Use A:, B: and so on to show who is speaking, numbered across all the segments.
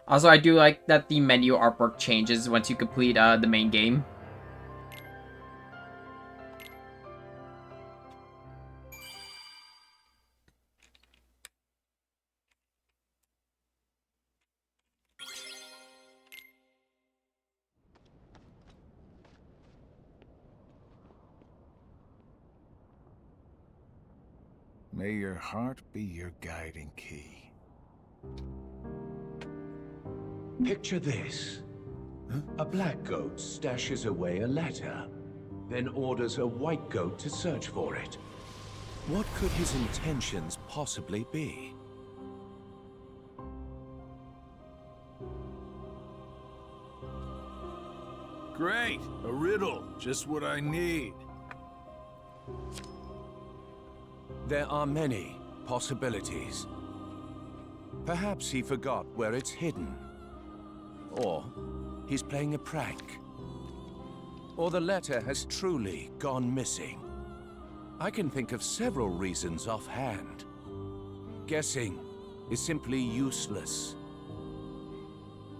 A: Also, I do like that the menu artwork changes once you complete the main game.
B: May your heart be your guiding key.
C: Picture this. A black goat stashes away a letter, then orders a white goat to search for it. What could his intentions possibly be?
B: Great! A riddle. Just what I need.
C: There are many possibilities. Perhaps he forgot where it's hidden. Or he's playing a prank. Or the letter has truly gone missing. I can think of several reasons offhand. Guessing is simply useless.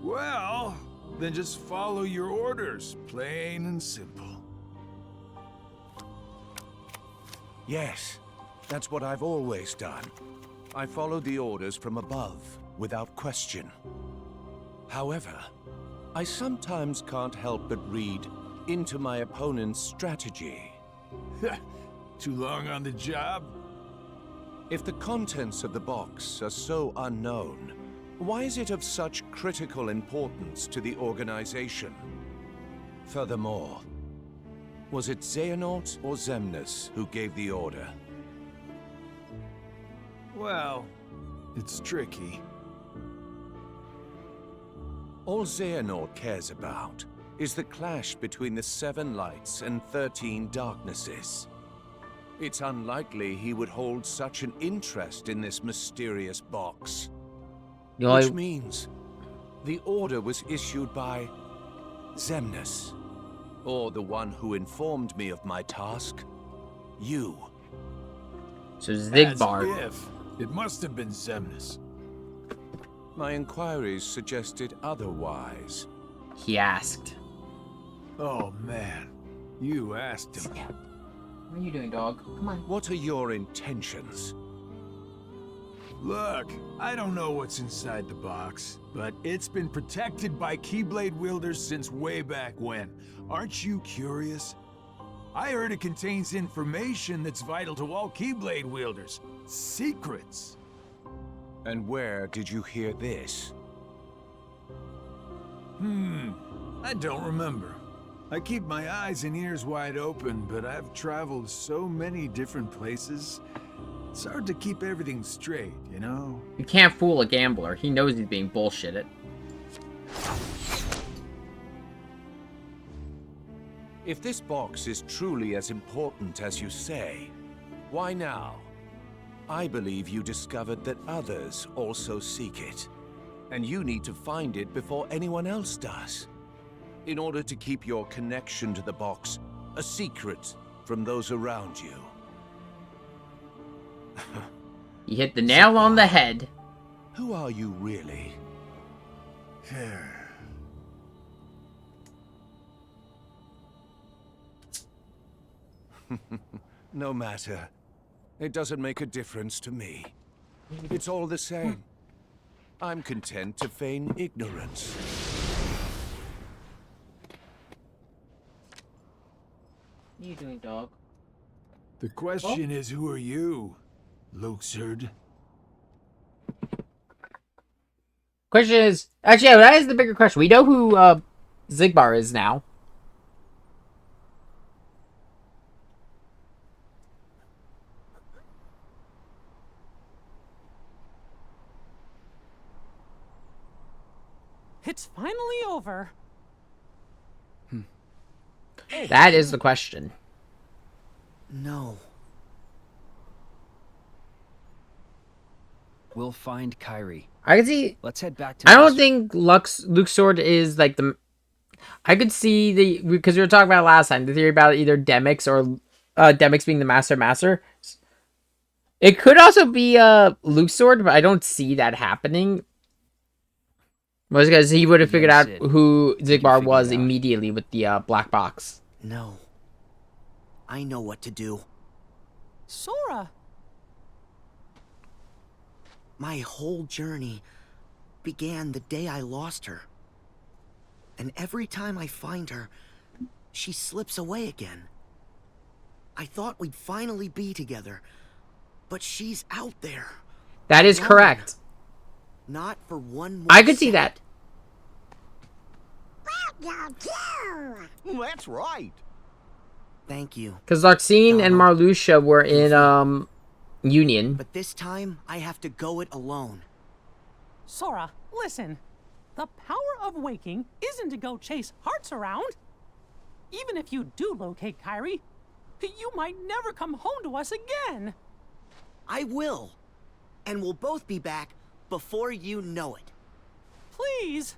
B: Well, then just follow your orders. Plain and simple.
C: Yes, that's what I've always done. I follow the orders from above, without question. However, I sometimes can't help but read into my opponent's strategy.
B: Too long on the job?
C: If the contents of the box are so unknown, why is it of such critical importance to the organization? Furthermore, was it Xehanort or Xemnas who gave the order?
B: Well, it's tricky.
C: All Xehanort cares about is the clash between the 7 lights and 13 darknesses. It's unlikely he would hold such an interest in this mysterious box. Which means the order was issued by Xemnas, or the one who informed me of my task, you.
A: So Xigbar.
B: As if. It must have been Xemnas.
C: My inquiries suggested otherwise.
A: He asked.
B: Oh man, you asked him.
A: What are you doing, dog? Come on.
C: What are your intentions?
B: Look, I don't know what's inside the box, but it's been protected by Keyblade wielders since way back when. Aren't you curious? I heard it contains information that's vital to all Keyblade wielders. Secrets.
C: And where did you hear this?
B: I don't remember. I keep my eyes and ears wide open, but I've traveled so many different places. It's hard to keep everything straight, you know?
A: You can't fool a gambler. He knows he's being bullshitted.
C: If this box is truly as important as you say, why now? I believe you discovered that others also seek it, and you need to find it before anyone else does, in order to keep your connection to the box a secret from those around you.
A: You hit the nail on the head.
C: Who are you really? No matter. It doesn't make a difference to me. It's all the same. I'm content to feign ignorance.
A: What are you doing, dog?
B: The question is, who are you, Luxord?
A: Question is... Actually, yeah, that is the bigger question. We know who Xigbar is now.
D: It's finally over.
A: That is the question.
E: No. We'll find Kyrie.
A: I can see...
E: Let's head back to...
A: I don't think Luxord is like the... I could see the... Because we were talking about it last time. The theory about either Demix or... Demix being the Master. It could also be Luxord, but I don't see that happening. Was because he would have
E: You
A: figured
E: and
A: out
E: Sid,
A: who
E: you can
A: Zigbar
E: figure
A: was
E: it out.
A: immediately with the black box.
E: No. I know what to do.
D: Sora!
E: My whole journey began the day I lost her. And every time I find her, she slips away again. I thought we'd finally be together, but she's out there.
A: That is
E: alone.
A: correct.
E: Not for one more
A: I could see
E: second.
A: that.
F: That's right.
E: Thank you.
A: Because Larxene and
E: Donald.
A: Marluxia were in Union.
E: But this time, I have to go it alone.
D: Sora, listen. The power of waking isn't to go chase hearts around. Even if you do locate Kairi, you might never come home to us again.
E: I will. And we'll both be back before you know it.
D: Please.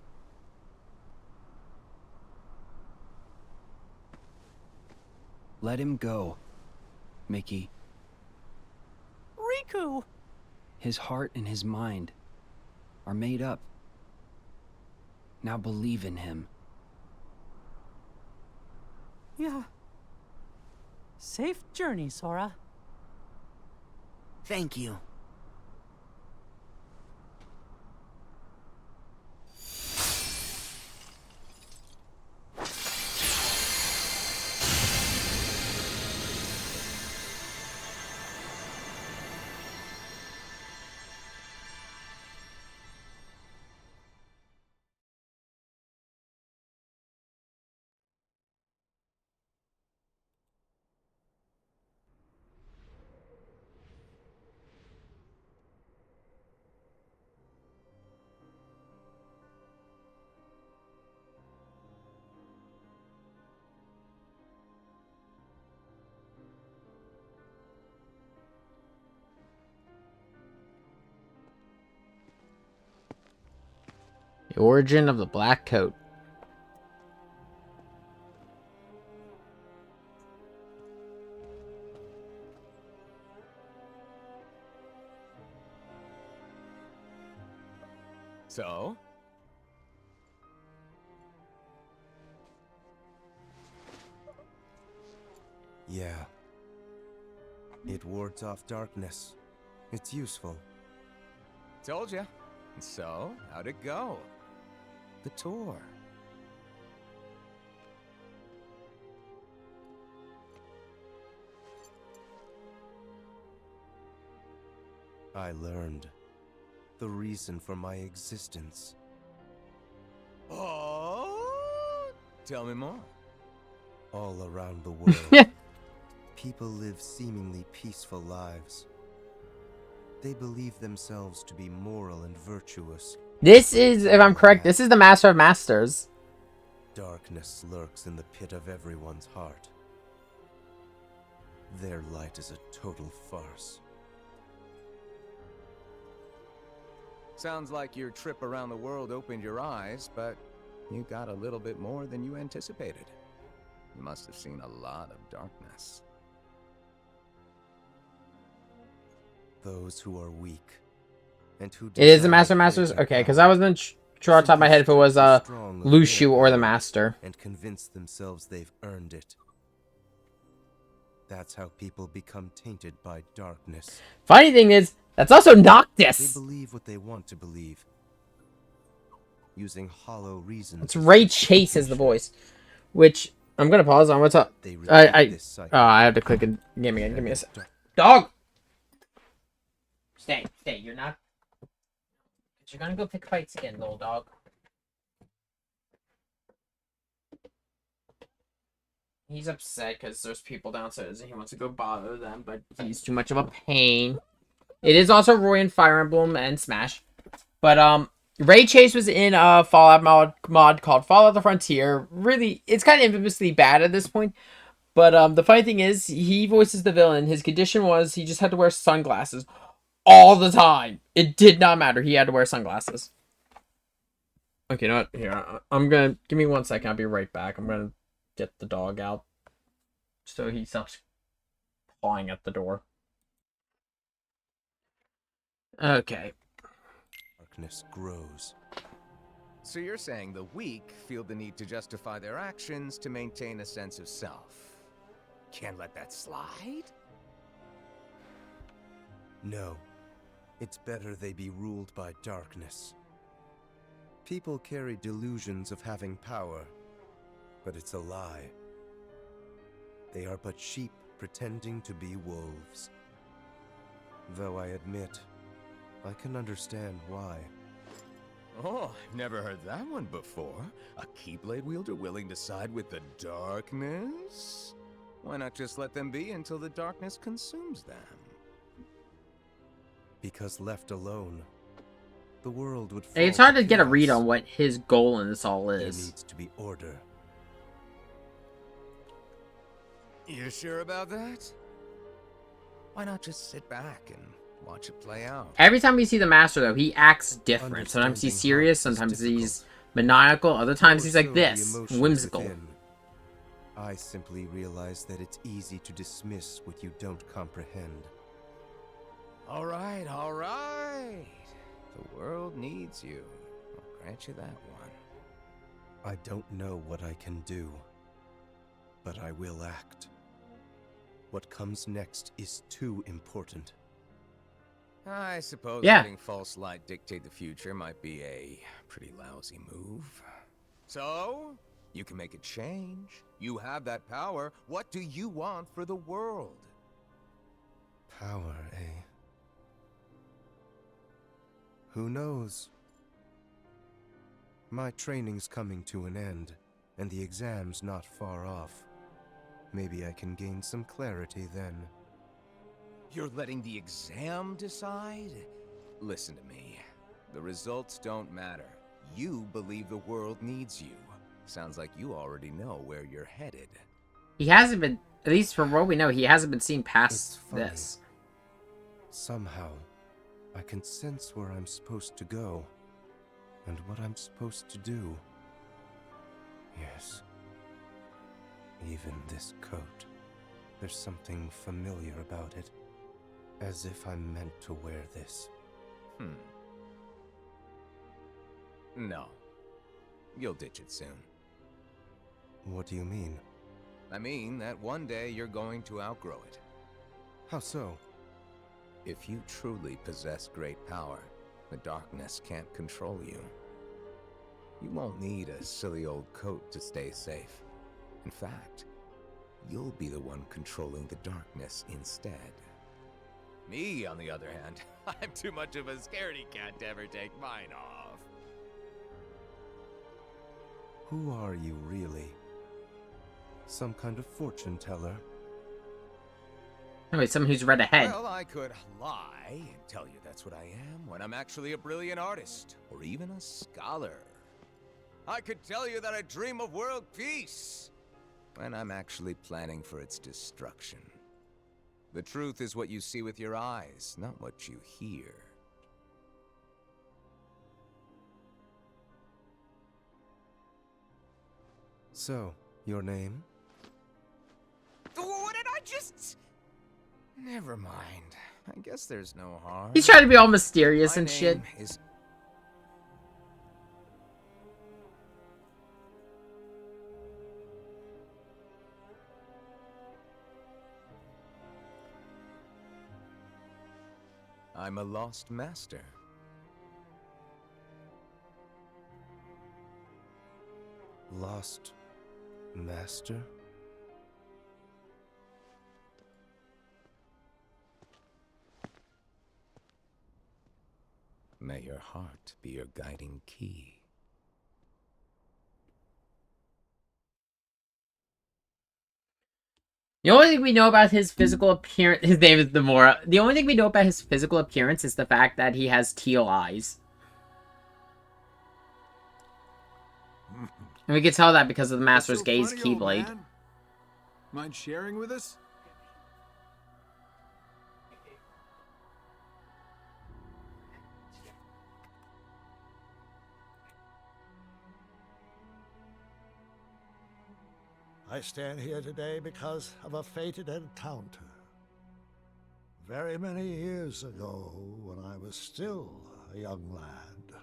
E: Let him go, Mickey.
D: Riku.
E: His heart and his mind are made up. Now believe in him.
D: Yeah. Safe journey, Sora.
E: Thank you.
A: The origin of the black coat.
F: So?
G: Yeah. It wards off darkness. It's useful.
F: Told ya. So, how'd it go? The tour.
G: I learned the reason for my existence.
F: Oh? Tell me more.
G: All around the world, people live seemingly peaceful lives. They believe themselves to be moral and virtuous.
A: This is, if I'm correct, this is the Master of Masters.
G: Darkness lurks in the pit of everyone's heart. Their light is a total farce.
F: Sounds like your trip around the world opened your eyes, but you got a little bit more than you anticipated. You must have seen a lot of darkness.
G: Those who are weak and who
A: It is the
G: desire
A: Master of Masters?
G: greater
A: Okay, because
G: power
A: I wasn't sure off the top of my head if it was Lushu or the Master.
G: and convince themselves they've earned it. That's how people become tainted by darkness.
A: Funny thing is, that's also
G: They
A: Noctis.
G: believe what they want to believe, using hollow reasons.
A: It's
G: as
A: Ray Chase as the
G: justification.
A: voice, which I'm gonna pause on. What's up?
G: They repeat
A: I
G: this cycle.
A: I have to click a game again. Give me a sec.
G: Dark-
A: Dog. Stay. You're not. You're gonna go pick fights again, little dog. He's upset because there's people downstairs and he wants to go bother them, but he's too much of a pain. It is also Roy and Fire Emblem and Smash. But Ray Chase was in a Fallout mod called Fallout the Frontier. Really, it's kind of infamously bad at this point. But the funny thing is, he voices the villain. His condition was he just had to wear sunglasses all the time. It did not matter. He had to wear sunglasses. Okay, you know what? Here, I'm gonna give me 1 second. I'll be right back. I'm gonna get the dog out so he stops pawing at the door. Okay.
G: Darkness grows.
F: So you're saying the weak feel the need to justify their actions to maintain a sense of self. Can't let that slide?
G: No. It's better they be ruled by darkness. People carry delusions of having power, but it's a lie. They are but sheep pretending to be wolves. Though I admit, I can understand why.
F: Oh, I've never heard that one before. A Keyblade wielder willing to side with the darkness? Why not just let them be until the darkness consumes them?
G: Because left alone, the world would fall
A: It's hard to get a
G: chaos.
A: read on what his goal in this all
G: There
A: is.
G: needs to be order.
F: You sure about that? Why not just sit back and watch it play out?
A: Every time we see the master, though, he acts different. Sometimes he's
G: Understanding
A: serious,
G: heart is
A: sometimes he's
G: difficult.
A: maniacal, other times
G: More
A: he's like
G: so the
A: this,
G: emotions
A: whimsical.
G: within. I simply realize that it's easy to dismiss what you don't comprehend.
F: All right, all right. The world needs you. I'll grant you that one.
G: I don't know what I can do, but I will act. What comes next is too important.
F: I suppose
A: Yeah.
F: letting false light dictate the future might be a pretty lousy move. So, you can make a change. You have that power. What do you want for the world?
G: Power, eh? Who knows? My training's coming to an end, and the exam's not far off. Maybe I can gain some clarity then.
F: You're letting the exam decide? Listen to me. The results don't matter. You believe the world needs you. Sounds like you already know where you're headed.
A: He hasn't been, at least from what we know, he hasn't been seen
G: It's
A: past
G: funny.
A: this.
G: Somehow, I can sense where I'm supposed to go, and what I'm supposed to do. Yes. Even this coat. There's something familiar about it. As if I'm meant to wear this.
F: No. You'll ditch it soon.
G: What do you mean?
F: I mean that one day you're going to outgrow it.
G: How so?
F: If you truly possess great power, the darkness can't control you. You won't need a silly old coat to stay safe. In fact, you'll be the one controlling the darkness instead. Me, on the other hand, I'm too much of a scaredy cat to ever take mine off.
G: Who are you, really? Some kind of fortune teller?
A: Anyway, someone who's read ahead.
F: Well, I could lie and tell you that's what I am when I'm actually a brilliant artist, or even a scholar. I could tell you that I dream of world peace, when I'm actually planning for its destruction. The truth is what you see with your eyes, not what you hear.
G: So, your name?
F: What did I just... Never mind. I guess there's no harm.
A: He's trying to be all mysterious
F: My
A: and shit.
F: name is... I'm a lost master.
G: Lost master?
F: May your heart be your guiding key.
A: The only thing we know about his physical appearance, his name is Demora. The only thing we know about his physical appearance is the fact that he has teal eyes. And we can tell that because of the Master's Gaze
B: What's so funny, old
A: Keyblade.
B: man? Mind sharing with us?
H: I stand here today because of a fated encounter. Very many years ago, when I was still a young lad.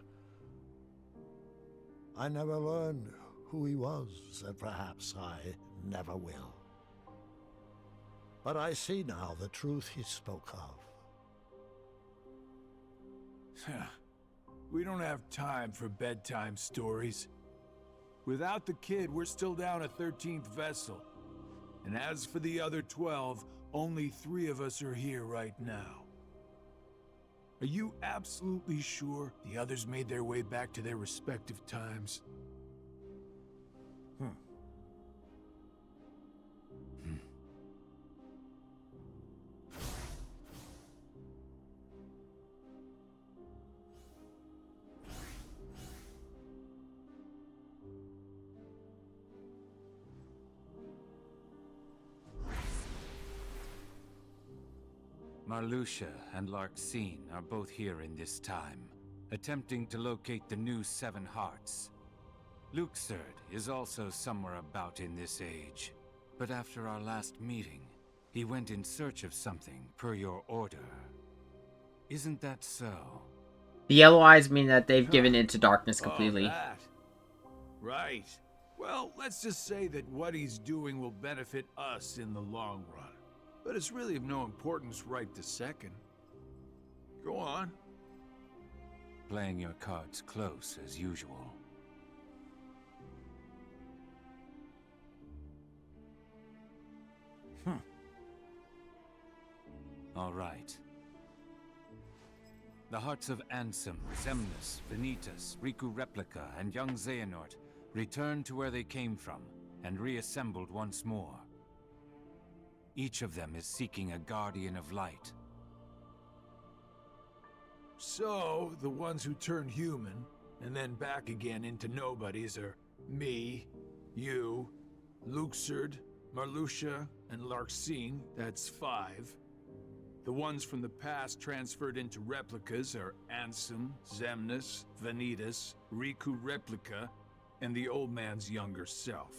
H: I never learned who he was, and perhaps I never will. But I see now the truth he spoke of.
B: We don't have time for bedtime stories. Without the kid, we're still down a 13th vessel. And as for the other 12, only 3 of us are here right now. Are you absolutely sure the others made their way back to their respective times?
I: Marluxia and Larxene are both here in this time, attempting to locate the new 7 hearts. Luxord is also somewhere about in this age, but after our last meeting, he went in search of something per your order. Isn't that so?
A: The yellow eyes mean that they've given into darkness completely.
B: Oh, that. Right. Well, let's just say that what he's doing will benefit us in the long run. But it's really of no importance right this second. Go on.
I: Playing your cards close as usual. All right. The hearts of Ansem, Xemnas, Vanitas, Riku Replica, and young Xehanort returned to where they came from and reassembled once more. Each of them is seeking a guardian of light.
B: So, the ones who turn human, and then back again into nobodies are me, you, Luxord, Marluxia, and Larxene, that's 5. The ones from the past transferred into replicas are Ansem, Xemnas, Vanitas, Riku Replica, and the old man's younger self.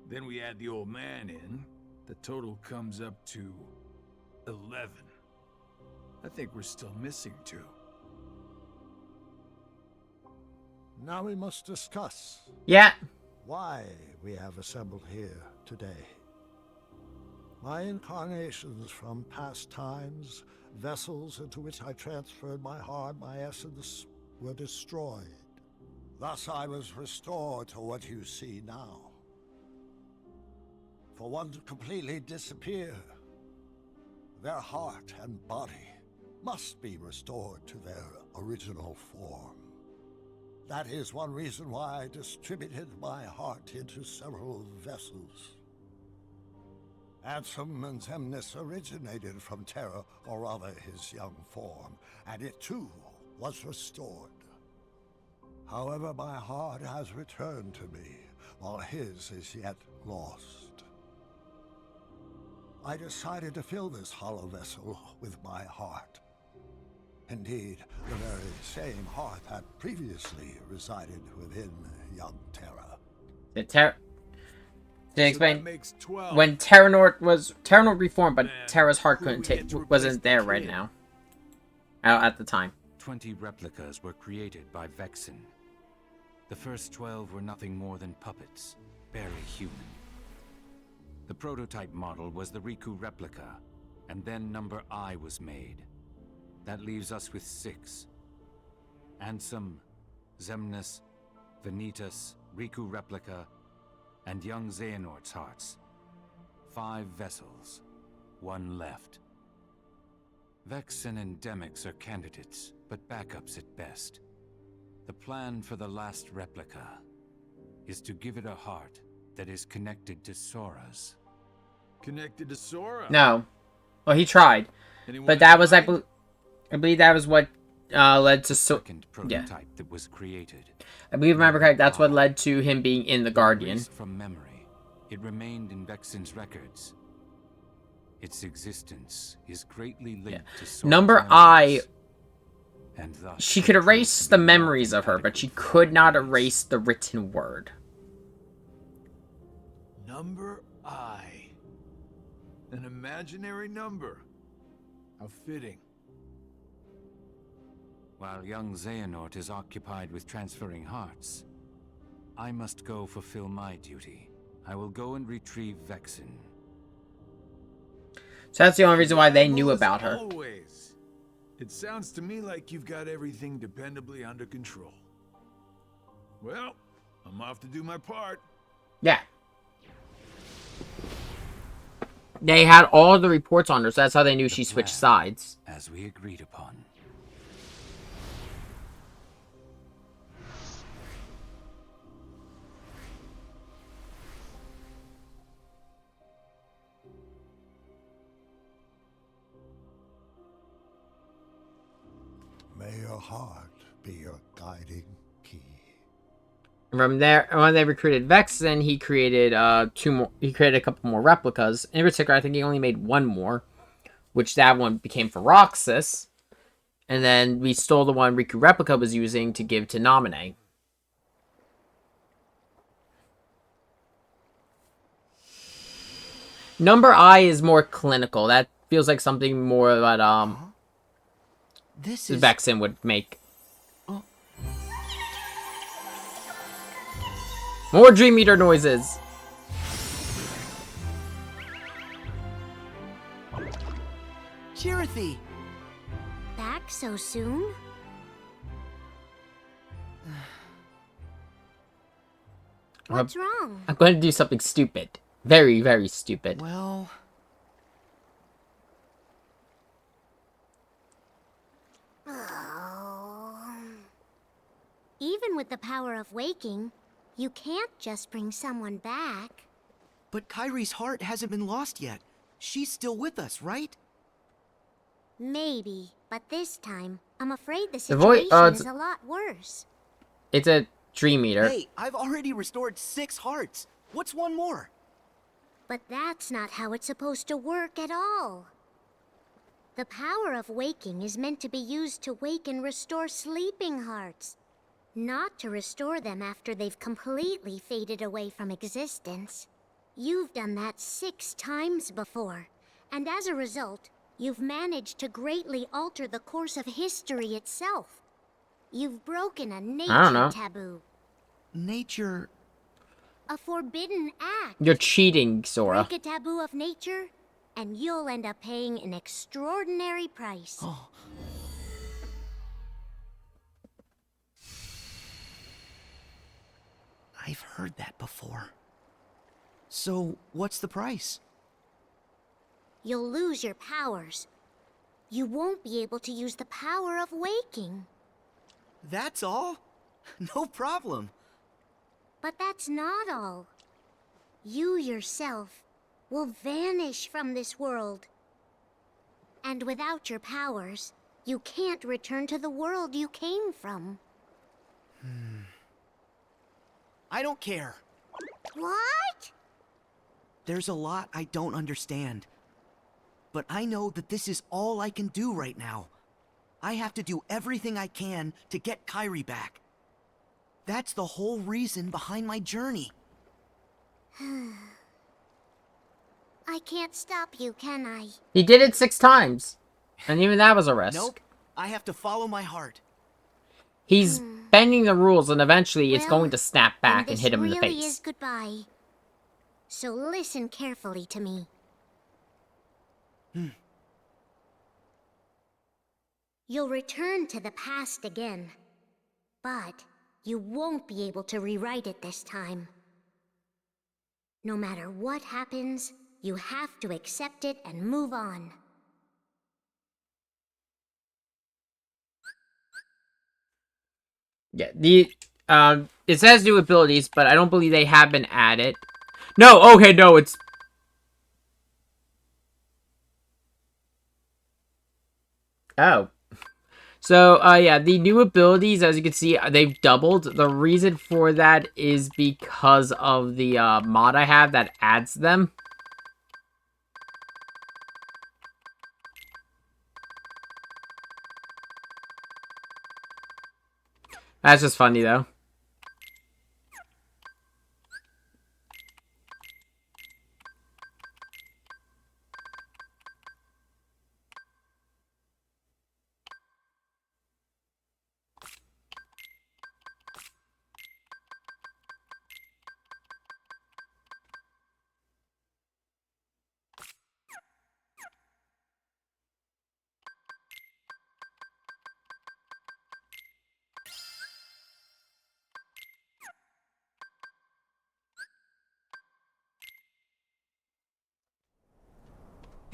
B: Then we add the old man in. The total comes up to 11. I think we're still missing 2.
H: Now we must discuss
A: Yeah.
H: why we have assembled here today. My incarnations from past times, vessels into which I transferred my heart, my essence, were destroyed. Thus I was restored to what you see now. For one to completely disappear, their heart and body must be restored to their original form. That is one reason why I distributed my heart into several vessels. Ansem and Xemnas originated from Terra, or rather his young form, and it too was restored. However, my heart has returned to me, while his is yet lost. I decided to fill this hollow vessel with my heart. Indeed, the very same heart that previously resided within young Terra.
A: To explain,
B: that makes 12.
A: when Terranort reformed, but
B: Then
A: Terra's heart
B: who
A: couldn't
B: do we get to
A: take, wasn't
B: replace
A: there
B: the
A: right
B: kid?
A: now. At the time.
I: 20 replicas were created by Vexen. The first 12 were nothing more than puppets, barely human. The prototype model was the Riku replica, and then number I was made. That leaves us with 6. Ansem, Xemnas, Vanitas, Riku replica, and young Xehanort's hearts. 5 vessels, 1 left. Vexen and Demyx are candidates, but backups at best. The plan for the last replica is to give it a heart that is connected to Sora's.
B: Connected to Sora?
A: No. Well, he tried.
B: Anyone
A: But that
B: in
A: was,
B: mind?
A: I believe that was what led to
I: Second prototype that was created.
A: I believe, remember correct, that's what led to him being in the Guardian.
I: Erased from memory, it remained in Vexen's records. Its existence is greatly linked to Sora's
A: Number I,
I: memories, and thus
A: she could
I: it proved
A: erase
I: to
A: the
I: be
A: memories of her, but she could not
I: mathematically
A: erase the written word.
B: Number I. An imaginary number. How fitting.
I: While young Xehanort is occupied with transferring hearts, I must go fulfill my duty. I will go and retrieve Vexen.
A: So that's the only reason why they knew
B: Reliable as
A: about her.
B: Always. It sounds to me like you've got everything dependably under control. Well, I'm off to do my part.
A: Yeah. They had all the reports on her, so that's how they knew she switched sides.
I: As we agreed upon.
H: May your heart be your guiding key.
A: From there, when they recruited Vexen, he created two more. He created a couple more replicas. In particular, I think he only made one more, which that one became for Roxas. And then we stole the one Riku Replica was using to give to Naminé. Number I is more clinical. That feels like something more that
E: This is...
A: Vexen would make.
E: Oh.
A: More Dream Eater noises.
E: Chirithy!
J: Back so soon? What's wrong?
A: I'm going to do something stupid. Very, very stupid.
E: Well...
J: Oh. Even with the power of waking, you can't just bring someone back.
E: But Kairi's heart hasn't been lost yet. She's still with us, right?
J: Maybe, but this time, I'm afraid the
A: The voice-
J: situation is a lot worse.
A: It's a Dream Eater.
E: Hey, I've already restored 6 hearts. What's one more?
J: But that's not how it's supposed to work at all. The power of waking is meant to be used to wake and restore sleeping hearts, not to restore them after they've completely faded away from existence. You've done that 6 times before, and as a result, you've managed to greatly alter the course of history itself. You've broken a
A: I don't
J: nature
A: know.
J: taboo,
E: Nature...
J: a forbidden act.
A: You're cheating, Sora.
J: Break a taboo of nature, and you'll end up paying an extraordinary price.
E: Oh. I've heard that before. So, what's the price?
J: You'll lose your powers. You won't be able to use the power of waking.
E: That's all? No problem.
J: But that's not all. You yourself will vanish from this world. And without your powers, you can't return to the world you came from.
E: I don't care.
J: What?
E: There's a lot I don't understand. But I know that this is all I can do right now. I have to do everything I can to get Kairi back. That's the whole reason behind my journey.
J: I can't stop you, can I?
A: He did it 6 times. And even that was a risk.
E: Nope. I have to follow my heart.
A: He's bending the rules, and eventually it's
J: Well,
A: going to snap back and
J: this
A: hit him in the
J: really
A: face.
J: is goodbye. So listen carefully to me. You'll return to the past again, but you won't be able to rewrite it this time. No matter what happens, you have to accept it and move on.
A: Yeah, it says new abilities, but I don't believe they have been added. No, okay, no, it's... Oh. So, yeah, the new abilities, as you can see, they've doubled. The reason for that is because of the mod I have that adds them. That's just funny, though.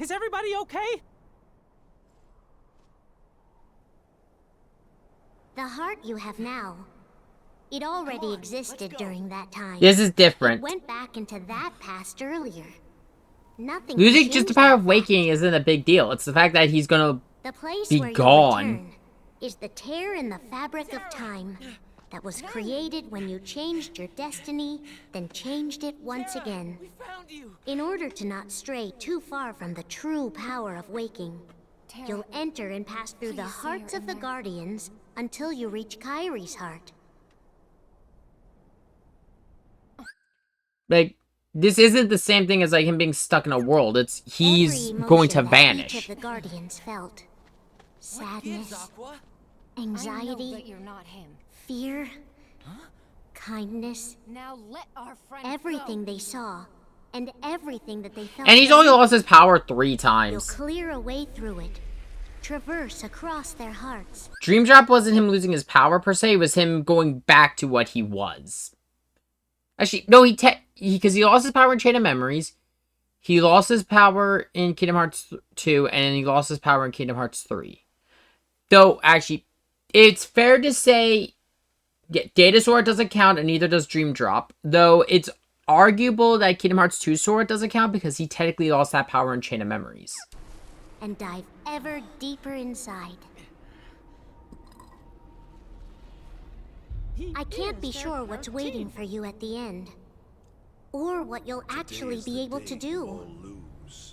D: Is everybody okay?
J: The heart you have now, it already existed during that time.
A: This is different.
J: It went back into that past earlier. Nothing
A: Losing
J: can
A: just the
J: change
A: power
J: that
A: of waking
J: fact.
A: isn't a big deal. It's the fact that he's gonna
J: The place
A: be
J: where
A: gone.
J: you return is the tear in the fabric of time that was created when you changed your destiny, then changed it once again. In order to not stray too far from the true power of waking, you'll enter and pass through the hearts of the Guardians until you reach Kyrie's heart.
A: Like, this isn't the same thing as like him being stuck in a world. It's he's going to vanish.
J: Each of the Guardians felt sadness, anxiety,
K: you're not him.
J: fear, kindness,
K: Now let our friend
J: everything they saw, and everything that they felt.
A: And he's only
J: then,
A: lost his power 3
J: You'll
A: times.
J: clear a way through it, traverse across their hearts.
A: Dream Drop wasn't him losing his power per se. It was him going back to what he was. Actually, no, because he lost his power in Chain of Memories. He lost his power in Kingdom Hearts 2, and he lost his power in Kingdom Hearts 3. Though, actually, it's fair to say, yeah, Data Sword doesn't count, and neither does Dream Drop. Though, it's arguable that Kingdom Hearts 2 Sword doesn't count, because he technically lost that power in Chain of Memories.
J: And dive ever deeper inside. I can't be sure what's waiting for you at the end, or what you'll actually be able to do.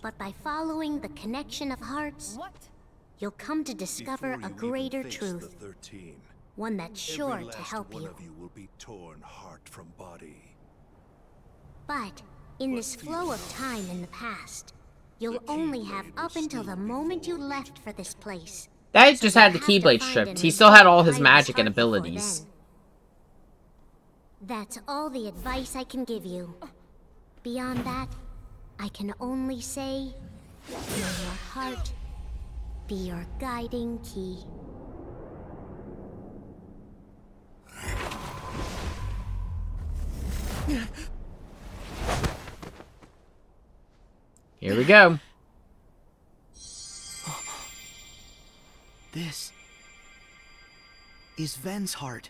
J: But by following the connection of hearts, you'll come to discover a greater truth, one that's sure to help you.
B: Will be torn heart from body.
J: But in this flow of time in the past, you'll only have up until the moment you left for this place.
A: That just had the Keyblade stripped. He still had all his magic and
J: before
A: abilities.
J: then. That's all the advice I can give you. Beyond that, I can only say, may your heart be your guiding key.
A: Here we go.
E: This is Ven's heart.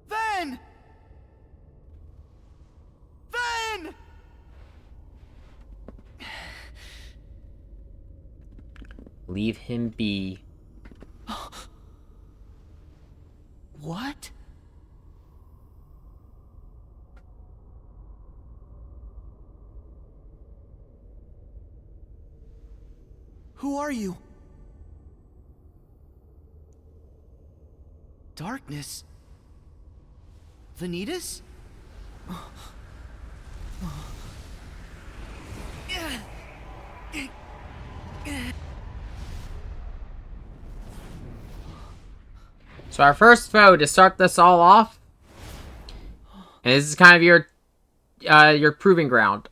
E: Ven! Ven!
A: Leave him be.
E: What? Who are you? Darkness? Vanitas?
A: So our first foe to start this all off, and this is kind of your proving ground,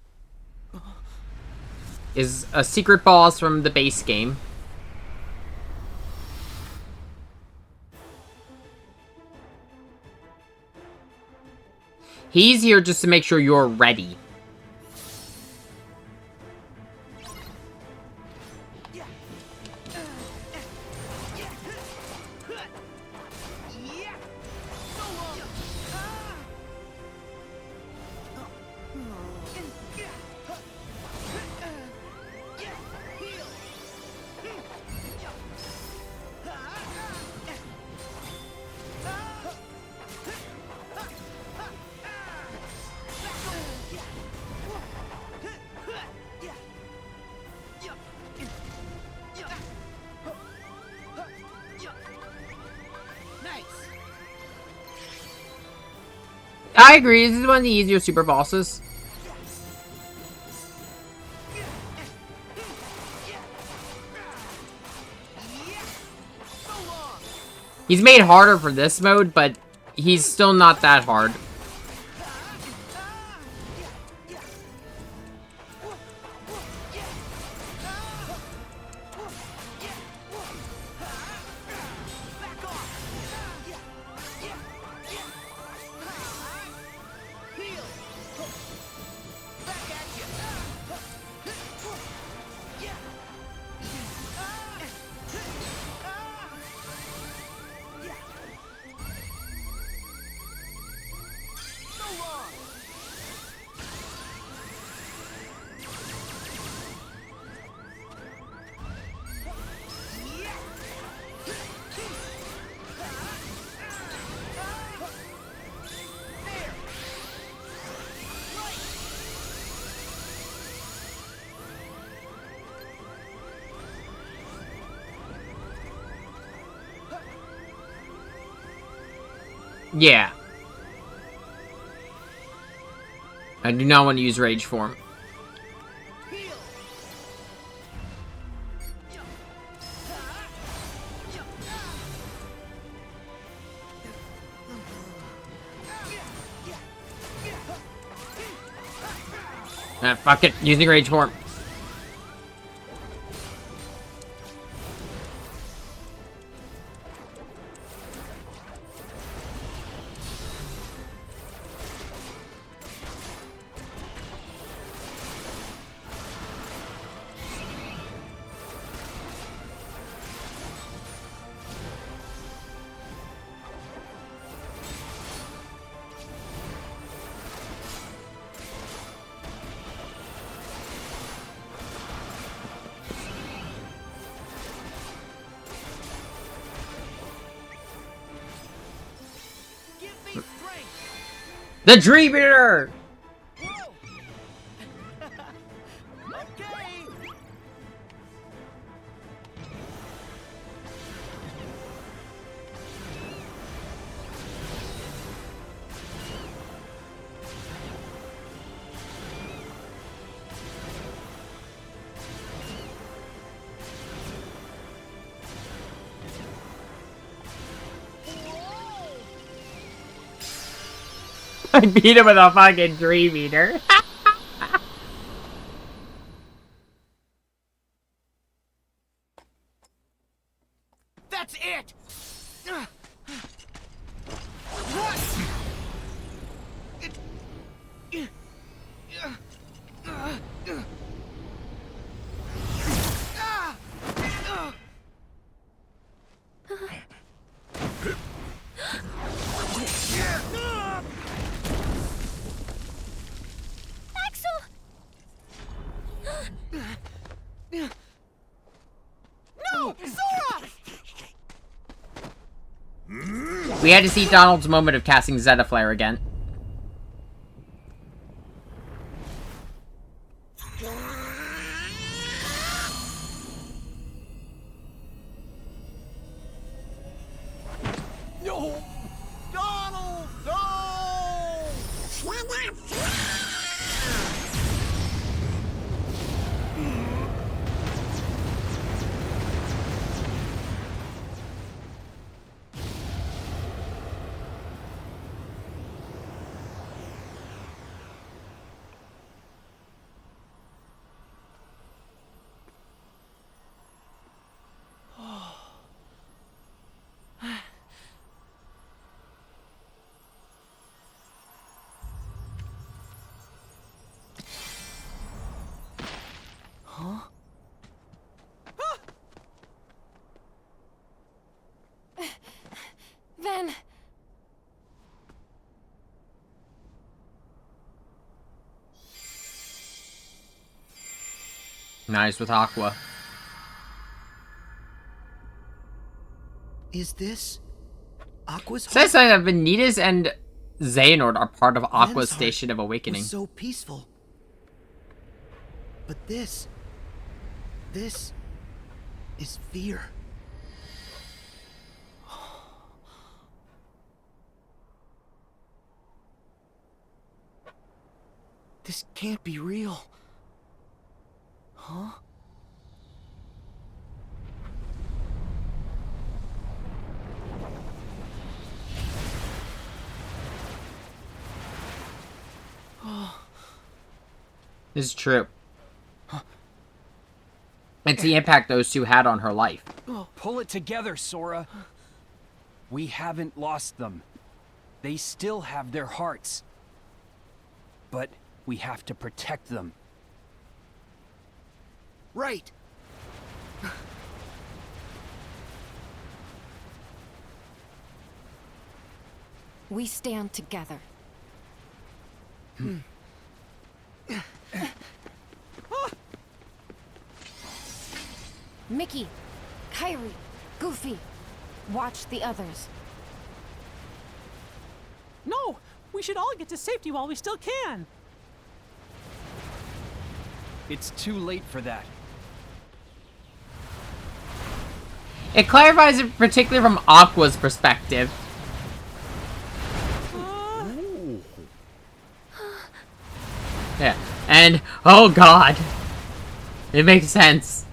A: is a secret boss from the base game. He's here just to make sure you're ready. I agree, this is one of the easier super bosses. He's made harder for this mode, but he's still not that hard. Yeah. I do not want to use Rage Form. Ah, fuck it. Using Rage Form. The Dream Eater! I beat him with a fucking Dream Eater.
E: That's it!
D: No! Sora!
A: We had to see Donald's moment of casting Zeta Flare again.
E: No! Donald! No!
K: Then...
A: Nice with Aqua.
E: Is this Aqua's heart?
A: Says something that Vanitas and Xehanort are part of Aqua's
E: Len's heart
A: Station of Awakening.
E: was so peaceful. But this is fear. This can't be real. Huh?
A: This is true. It's the impact those two had on her life.
L: Pull it together, Sora. We haven't lost them. They still have their hearts. But we have to protect them.
E: Right.
K: we stand together. Mickey, Kyrie, Goofy, watch the others.
D: No! We should all get to safety while we still can!
L: It's too late for that.
A: It clarifies it particularly from Aqua's perspective. And, oh god. It makes sense.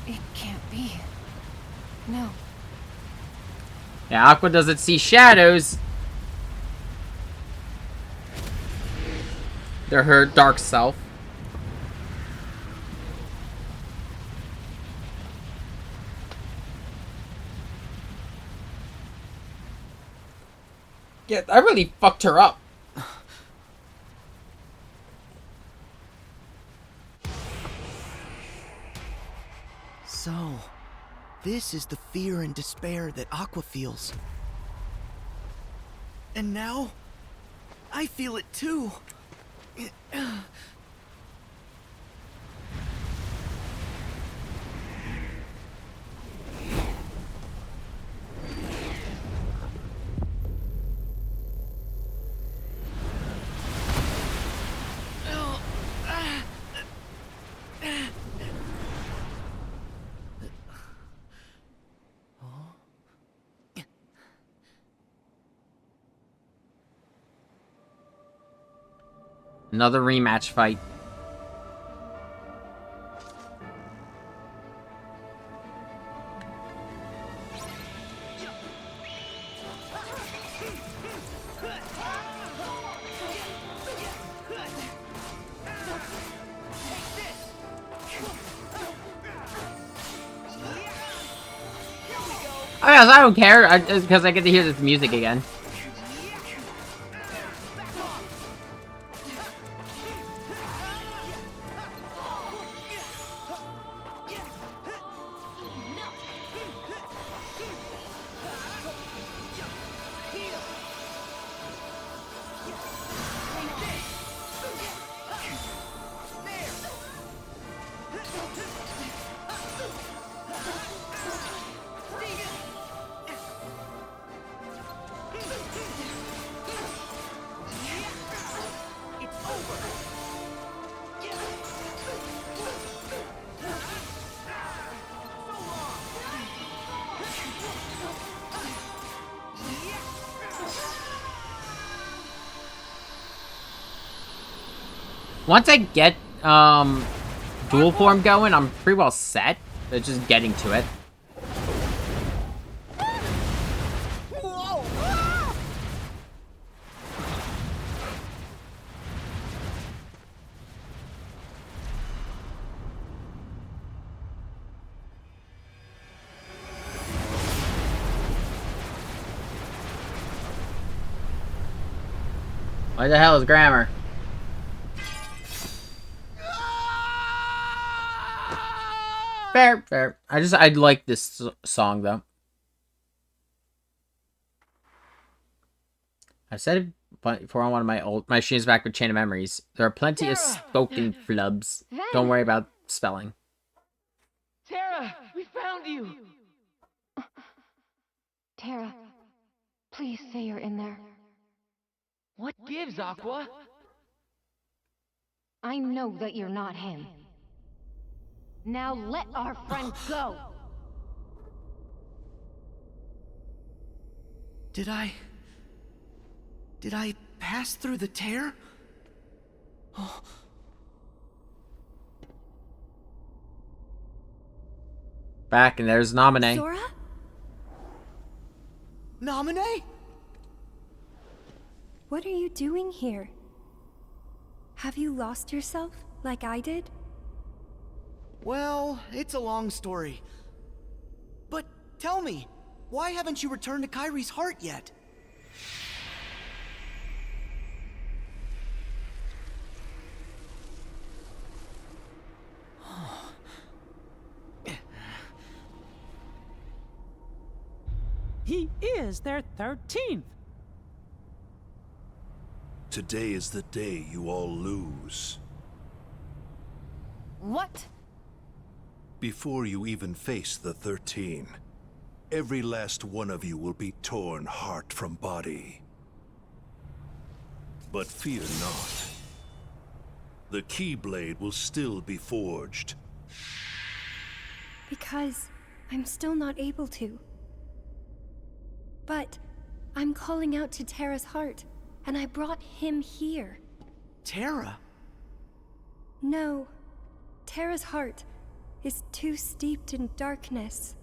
K: It can't be. No.
A: Yeah, Aqua doesn't see shadows. They're her dark self. Yeah, I really fucked her up.
E: So, this is the fear and despair that Aqua feels. And now, I feel it too.
A: Another rematch fight. Oh yes, I don't care, because I get to hear this music again. Once I get, dual form going, I'm pretty well set. It's just getting to it. Why the hell is grammar? Fair, fair. I like this song though. I said it before on one of my streams back with Chain of Memories. There are plenty of spoken flubs. Don't worry about spelling.
M: Terra, we found you.
K: Terra, please say you're in there.
M: What gives, Aqua?
K: I know that you're not him. Now let our friend go!
E: Did I pass through the tear? Oh.
A: Back, and there's Naminé.
N: Sora?
E: Naminé?
N: What are you doing here? Have you lost yourself, like I did?
E: Well, it's a long story. But tell me, why haven't you returned to Kairi's heart yet?
D: He is their 13th.
B: Today is the day you all lose.
K: What?
B: Before you even face the 13, every last one of you will be torn heart from body.
O: But fear not. The Keyblade will still be forged.
N: Because I'm still not able to. But I'm calling out to Terra's heart, and I brought him here.
E: Terra?
N: No. Terra's heart is too steeped in darkness.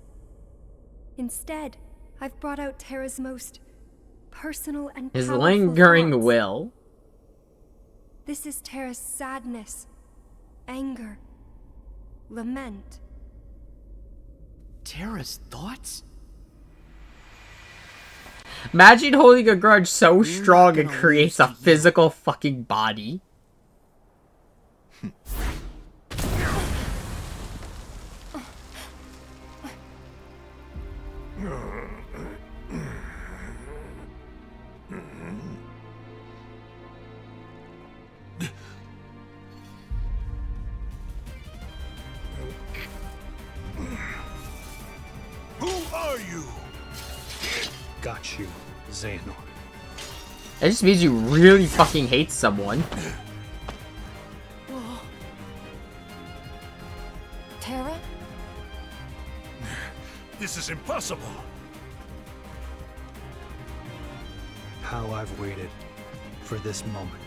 N: Instead, I've brought out Terra's most personal and
A: His
N: powerful
A: lingering
N: thoughts.
A: will.
N: This is Terra's sadness, anger, lament.
E: Terra's thoughts?
A: Imagine holding a grudge so
E: We're
A: strong
E: not
A: it
E: gonna
A: creates
E: lose
A: a
E: to you.
A: physical fucking body.
O: Who are you?
L: Got you, Xehanort.
A: That just means you really fucking hate someone.
N: Terra?
O: This is impossible.
L: How I've waited for this moment.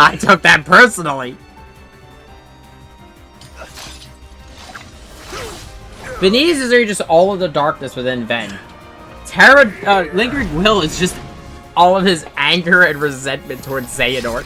A: I took that personally. Beneath is really just all of the darkness within Ven. Lingering Will is just all of his anger and resentment towards Xehanort.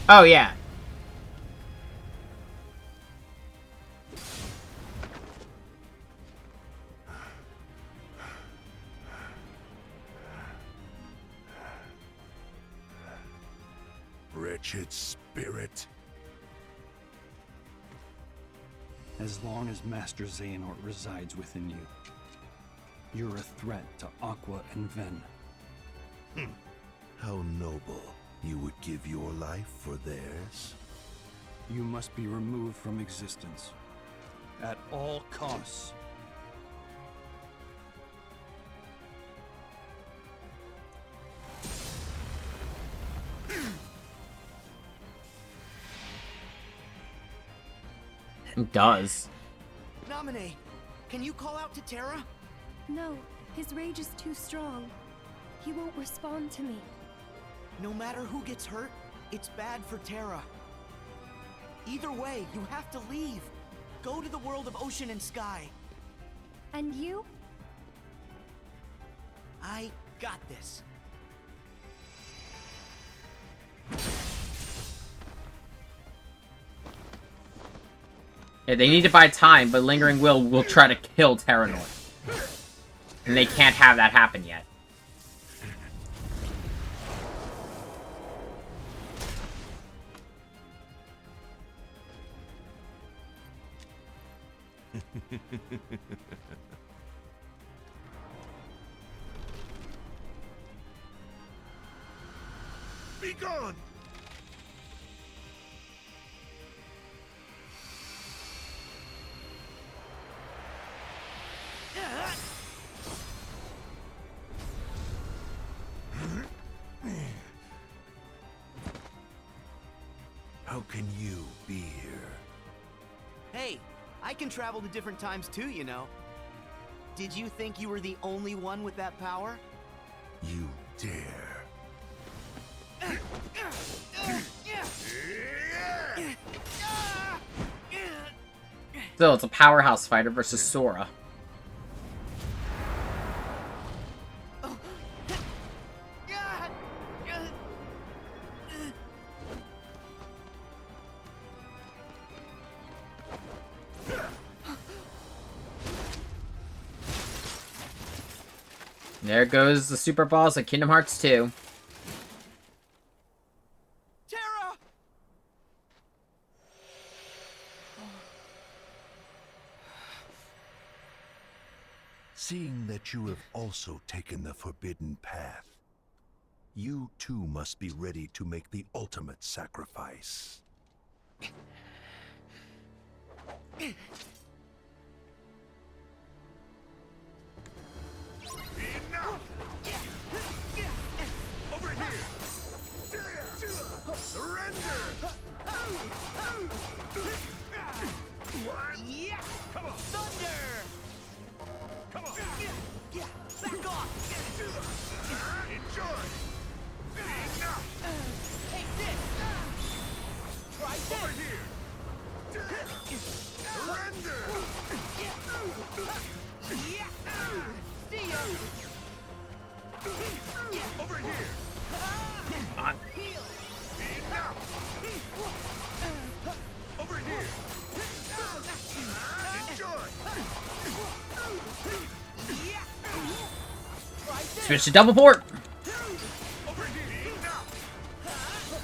A: Oh, yeah.
O: Wretched spirit.
L: As long as Master Xehanort resides within you, you're a threat to Aqua and Ven.
O: How noble. You would give your life for theirs?
L: You must be removed from existence. At all costs.
A: It does.
E: Naminé, can you call out to Terra?
N: No, his rage is too strong. He won't respond to me.
E: No matter who gets hurt, it's bad for Terra. Either way, you have to leave. Go to the world of ocean and sky.
N: And you?
E: I got this.
A: Yeah, they need to buy time, but Lingering will try to kill Terranort. And they can't have that happen yet.
O: Be gone! How can you be here?
E: Hey, I can travel to different times too, you know. Did you think you were the only one with that power?
O: You dare.
A: Still, it's a powerhouse fighter versus Sora. There goes the super boss of Kingdom Hearts 2.
L: Terra!
O: Seeing that you have also taken the forbidden path, you too must be ready to make the ultimate sacrifice. Enough! Over here! Surrender! What?
M: Yeah!
O: Come on!
M: Thunder!
O: Come on!
M: Back off!
O: Enjoy! Enough!
M: Take this! Try this!
O: Over here! Surrender!
M: Yeah! See ya!
O: Over here!
A: On.
O: Enough! Over here! Enjoy!
A: Switch to double port.
O: Over here! Enough! Enough!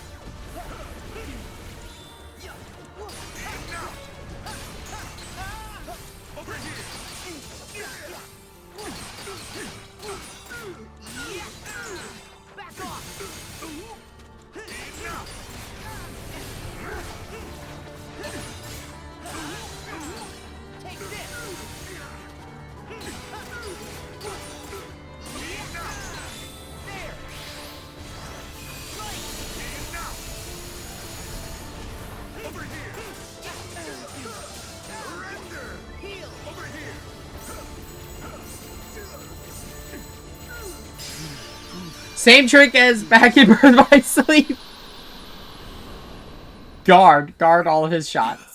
O: Over here!
M: Back off!
O: Enough!
M: Take this! There! Right!
O: Enough! Over here! Surrender!
M: Heal!
O: Over here!
A: Same trick as back in Birth by Sleep. Guard all of his shots.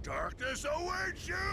O: Darkness awaits you!